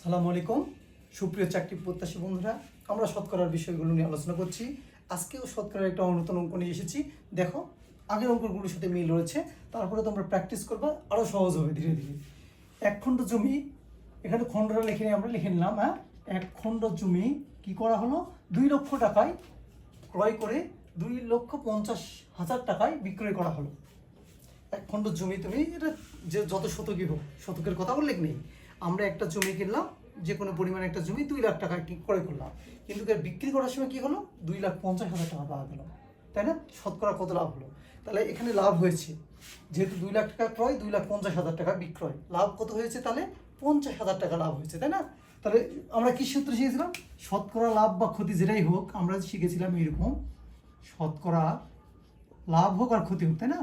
আসসালামু আলাইকুম সুপ্রিয় চাকরি প্রত্যাশী বন্ধুরা, আমরা শতকরার বিষয়গুলো নিয়ে আলোচনা করছি। আজকেও শতকরার একটা নতুন অঙ্ক নিয়ে এসেছি। দেখো, আগের অঙ্কগুলোর সাথে মিল রয়েছে, তারপরে তোমরা প্র্যাকটিস করবা, আরও সহজ হবে ধীরে ধীরে। এক খণ্ড জমি, এখানে খণ্ডটা লিখে নিলাম। হ্যাঁ, এক খণ্ড জমি কি করা হলো, 2 লক্ষ টাকায় ক্রয় করে 2,50,000 টাকায় বিক্রয় করা হলো। এক খণ্ড জমি, তুমি এটা যে যত শতকই হোক, শতকের কথা উল্লেখ নেই। আমরা একটা জমি কিনলাম, যে কোনো পরিমাণে একটা জমি 2 লাখ টাকা ক্রয় করলাম, কিন্তু এর বিক্রি করার সময় কি হলো, 2,50,000 টাকা পাওয়া গেল, তাই না? শতকরা কত লাভ হলো? তাহলে এখানে লাভ হয়েছে, যেহেতু 2 লাখ টাকা ক্রয়, 2,50,000 টাকা বিক্রয়, লাভ কত হয়েছে? তাহলে 50,000 টাকা লাভ হয়েছে, তাই না? তাহলে আমরা কি সূত্র শিখেছিলাম? শতকরা লাভ বা ক্ষতি যেটাই হোক, আমরা শিখেছিলাম এরকম, শতকরা লাভ হোক আর ক্ষতি হোক, তাই না?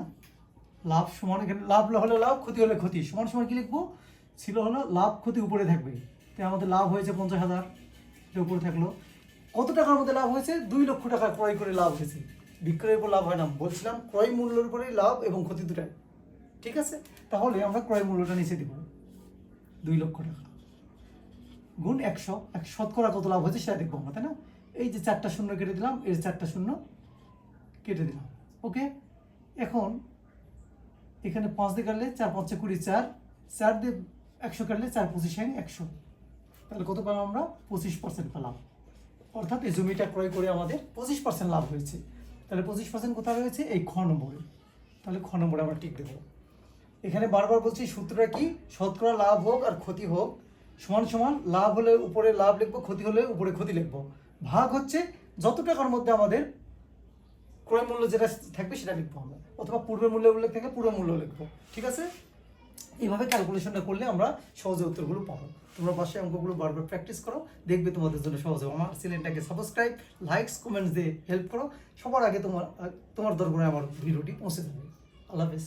লাভ সমান, এখানে লাভ হলে লাভ, ক্ষতি হলে ক্ষতি, সমান সমান কি লিখবো? ছিল হলো লাভ ক্ষতি উপরে থাকবে, তাই আমাদের লাভ হয়েছে 50,000, এটা উপরে থাকলো। কত টাকার মধ্যে লাভ হয়েছে? 2 লক্ষ টাকা ক্রয় করে লাভ হয়েছে। বিক্রয়ের উপর লাভ হয় না, বলছিলাম ক্রয় মূল্যের উপরেই লাভ এবং ক্ষতি দুটাই, ঠিক আছে? তাহলে আমরা ক্রয় মূল্যটা নিচে দিব, 2 লক্ষ টাকা গুণ 100, শতকরা কত লাভ হয়েছে সেটা দেখবো আমরা, তাই না? এই যে 4টা শূন্য কেটে দিলাম, এই 4টা শূন্য কেটে দিলাম, ওকে। এখন এখানে 5 দিয়ে কাটলে 4 5 20, 4 দিয়ে 100 কাটলে 4 25 100, তাহলে কত পেলাম আমরা? 25% পেলাম। অর্থাৎ এই জমিটা ক্রয় করে আমাদের 25% লাভ হয়েছে। তাহলে 25% কোথায় রয়েছে? এই খ নম্বরে। তাহলে খ নম্বরে আমরা টিক দেবো। এখানে বারবার বলছি সূত্রটা কি, শতকরা লাভ হোক আর ক্ষতি হোক সমান সমান, লাভ হলে উপরে লাভ লিখবো, ক্ষতি হলে উপরে ক্ষতি লিখবো, ভাগ হচ্ছে যত টাকার মধ্যে আমাদের ক্রয় মূল্য যেটা থাকবে সেটা লিখবো আমরা, অথবা পূর্বের মূল্য উল্লেখ থাকলে পূর্ব মূল্য লিখবো, ঠিক আছে? এইভাবে ক্যালকুলেশনটা করলে আমরা সহজে উত্তরগুলো পাবো। তোমরা পাশে অঙ্কগুলো বারবার প্র্যাকটিস করো, দেখবে তোমাদের জন্য সহজ হবে। আমার চ্যানেলটাকে সাবস্ক্রাইব, লাইকস, কমেন্টস দিয়ে হেল্প করো। সবার আগে তোমার দরবারে আমার ভিডিওটি পৌঁছে যাবে। আল্লাহ হাফেজ।